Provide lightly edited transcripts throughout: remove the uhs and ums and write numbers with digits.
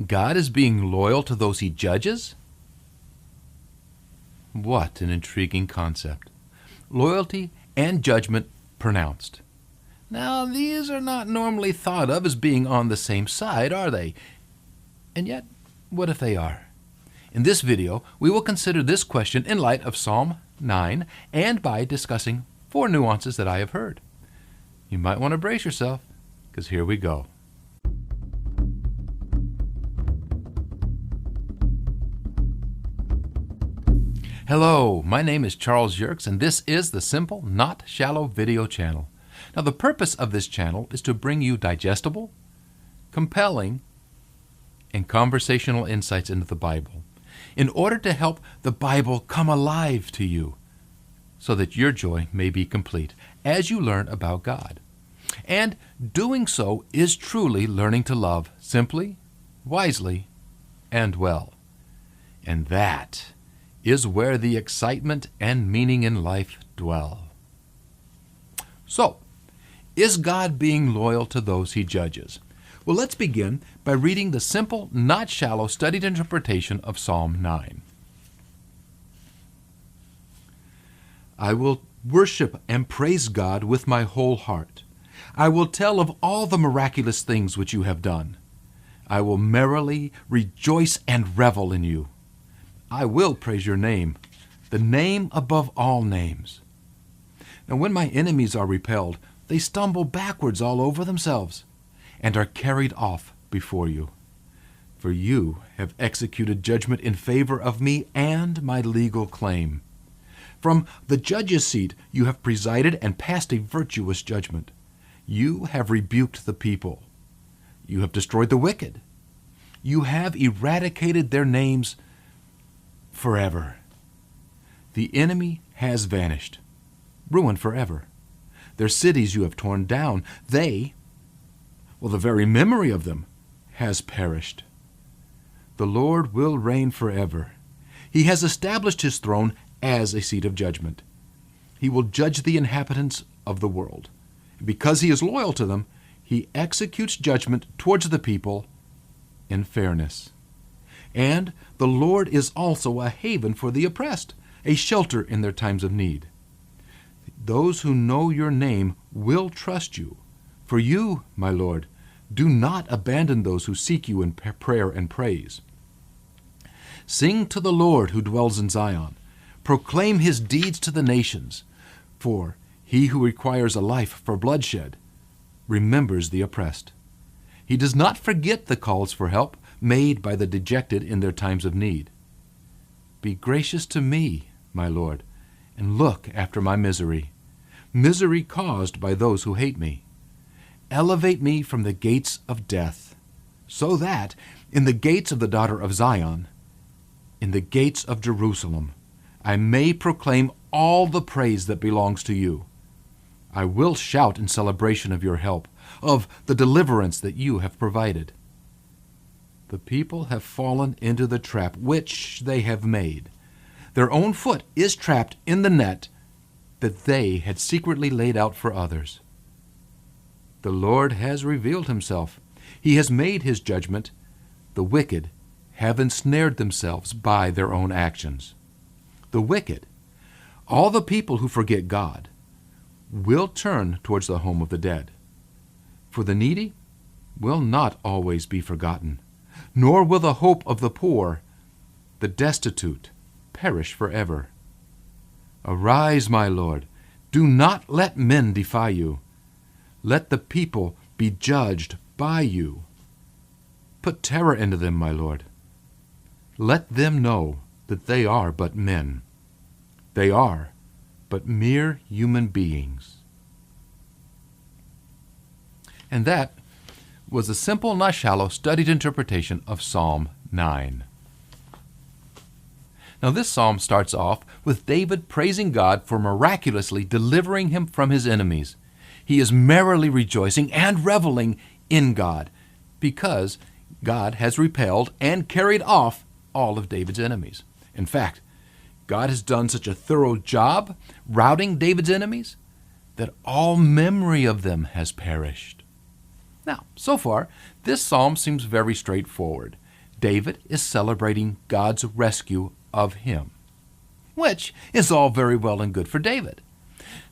God is being loyal to those he judges? What an intriguing concept. Loyalty and judgment pronounced. Now, these are not normally thought of as being on the same side, are they? And yet, what if they are? In this video, we will consider this question in light of Psalm 9 and by discussing 4 nuances that I have heard. You might want to brace yourself, because here we go. Hello, my name is Charles Yerkes, and this is the Simple, Not Shallow video channel. Now, the purpose of this channel is to bring you digestible, compelling, and conversational insights into the Bible in order to help the Bible come alive to you so that your joy may be complete as you learn about God. And doing so is truly learning to love simply, wisely, and well. And that is where the excitement and meaning in life dwell. So, is God being loyal to those he judges? Well, let's begin by reading the simple, not shallow, studied interpretation of Psalm 9. I will worship and praise God with my whole heart. I will tell of all the miraculous things which you have done. I will merrily rejoice and revel in you. I will praise your name, the name above all names. Now, when my enemies are repelled, they stumble backwards all over themselves and are carried off before you. For you have executed judgment in favor of me and my legal claim. From the judge's seat you have presided and passed a virtuous judgment. You have rebuked the people. You have destroyed the wicked. You have eradicated their names forever. The enemy has vanished, ruined forever. Their cities you have torn down. The very memory of them has perished. The Lord will reign forever. He has established his throne as a seat of judgment. He will judge the inhabitants of the world. Because he is loyal to them, he executes judgment towards the people in fairness. And the Lord is also a haven for the oppressed, a shelter in their times of need. Those who know your name will trust you. For you, my Lord, do not abandon those who seek you in prayer and praise. Sing to the Lord who dwells in Zion. Proclaim his deeds to the nations. For he who requires a life for bloodshed remembers the oppressed. He does not forget the calls for help made by the dejected in their times of need. Be gracious to me, my Lord, and look after my misery caused by those who hate me. Elevate me from the gates of death, so that in the gates of the daughter of Zion, in the gates of Jerusalem, I may proclaim all the praise that belongs to you. I will shout in celebration of your help, of the deliverance that you have provided. The people have fallen into the trap which they have made. Their own foot is trapped in the net that they had secretly laid out for others. The Lord has revealed himself. He has made his judgment. The wicked have ensnared themselves by their own actions. The wicked, all the people who forget God, will turn towards the home of the dead. For the needy will not always be forgotten, nor will the hope of the poor, the destitute, perish forever. Arise, my Lord. Do not let men defy you. Let the people be judged by you. Put terror into them, my Lord. Let them know that they are but men. They are but mere human beings. And that was a simple, not shallow, studied interpretation of Psalm 9. Now, this psalm starts off with David praising God for miraculously delivering him from his enemies. He is merrily rejoicing and reveling in God because God has repelled and carried off all of David's enemies. In fact, God has done such a thorough job routing David's enemies that all memory of them has perished. Now, so far, this psalm seems very straightforward. David is celebrating God's rescue of him, which is all very well and good for David.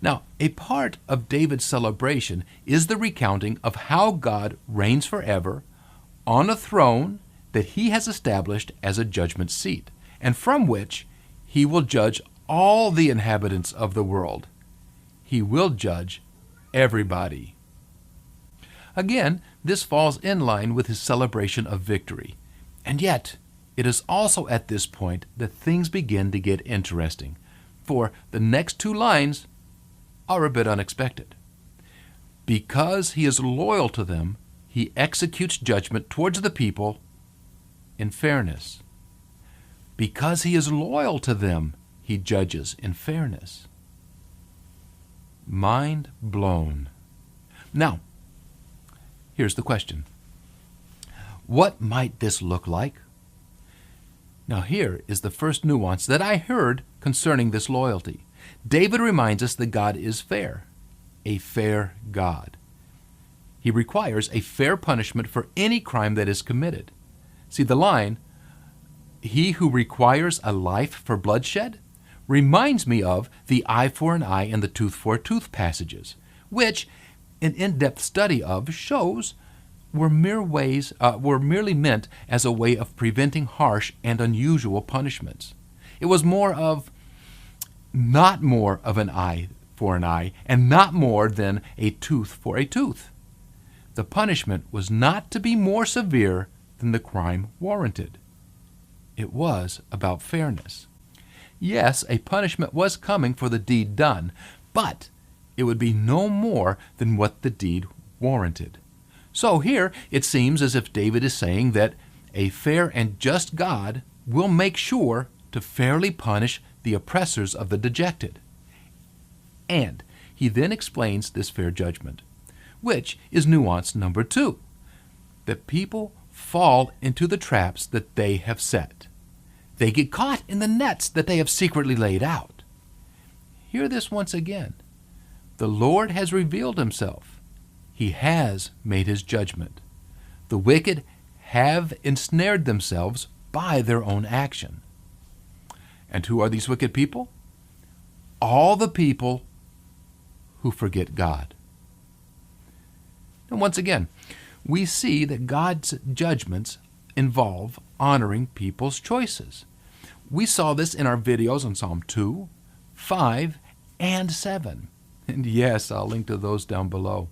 Now, a part of David's celebration is the recounting of how God reigns forever on a throne that he has established as a judgment seat, and from which he will judge all the inhabitants of the world. He will judge everybody. Again, this falls in line with his celebration of victory. And yet, it is also at this point that things begin to get interesting, for the next two lines are a bit unexpected. Because he is loyal to them, he executes judgment towards the people in fairness. Because he is loyal to them, he judges in fairness. Mind blown. Now, here's the question. What might this look like? Now here is the first nuance that I heard concerning this loyalty. David reminds us that God is fair, a fair God. He requires a fair punishment for any crime that is committed. See, the line, "He who requires a life for bloodshed," reminds me of the eye for an eye and the tooth for a tooth passages, which an in-depth study of shows were merely meant as a way of preventing harsh and unusual punishments. It was not more of an eye for an eye, and not more than a tooth for a tooth. The punishment was not to be more severe than the crime warranted. It was about fairness. Yes, a punishment was coming for the deed done, but it would be no more than what the deed warranted. So here it seems as if David is saying that a fair and just God will make sure to fairly punish the oppressors of the dejected. And he then explains this fair judgment, which is nuance number 2, that people fall into the traps that they have set. They get caught in the nets that they have secretly laid out. Hear this once again. The Lord has revealed himself. He has made his judgment. The wicked have ensnared themselves by their own action. And who are these wicked people? All the people who forget God. And once again, we see that God's judgments involve honoring people's choices. We saw this in our videos on Psalm 2, 5, and 7. And yes, I'll link to those down below.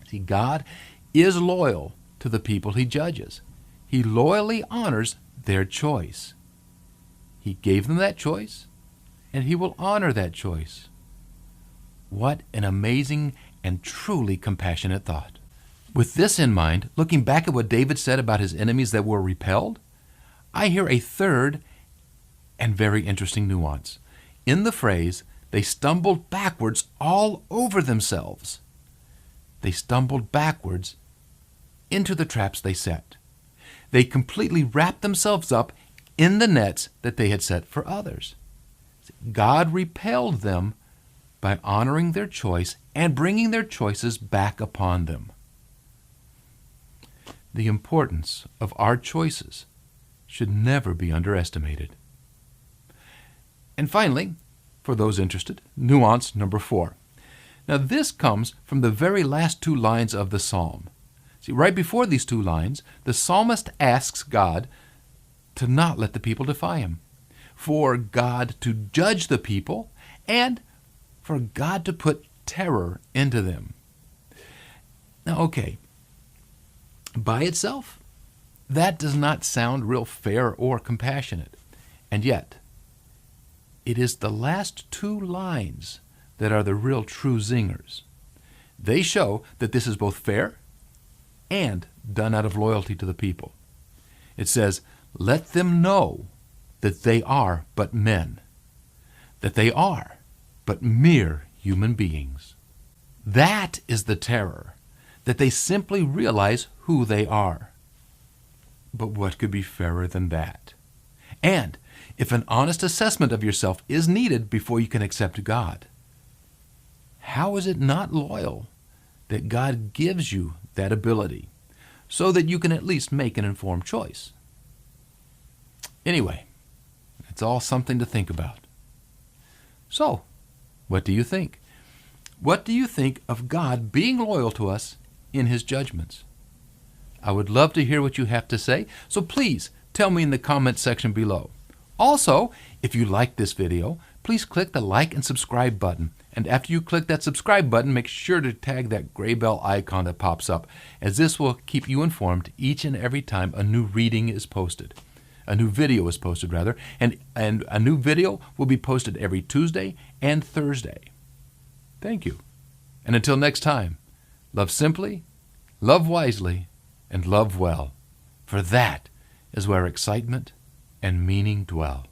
See, God is loyal to the people he judges. He loyally honors their choice. He gave them that choice, and he will honor that choice. What an amazing and truly compassionate thought. With this in mind, looking back at what David said about his enemies that were repelled, I hear a third and very interesting nuance. In the phrase, they stumbled backwards all over themselves. They stumbled backwards into the traps they set. They completely wrapped themselves up in the nets that they had set for others. God repelled them by honoring their choice and bringing their choices back upon them. The importance of our choices should never be underestimated. And finally, for those interested, nuance number 4. Now this comes from the very last 2 lines of the psalm. See, right before these 2 lines, the psalmist asks God to not let the people defy him, for God to judge the people, and for God to put terror into them. Now, okay, by itself, that does not sound real fair or compassionate. And yet, it is the last 2 lines that are the real true zingers. They show that this is both fair and done out of loyalty to the people. It says, "Let them know that they are but men, that they are but mere human beings." That is the terror, that they simply realize who they are. But what could be fairer than that? And if an honest assessment of yourself is needed before you can accept God, how is it not loyal that God gives you that ability so that you can at least make an informed choice? Anyway, it's all something to think about. So, what do you think? What do you think of God being loyal to us in His judgments? I would love to hear what you have to say, so please tell me in the comment section below. Also, if you like this video, please click the like and subscribe button. And after you click that subscribe button, make sure to tag that gray bell icon that pops up, as this will keep you informed each and every time a new reading is posted. A new video is posted, rather. And a new video will be posted every Tuesday and Thursday. Thank you. And until next time, love simply, love wisely, and love well. For that is where excitement and meaning dwell.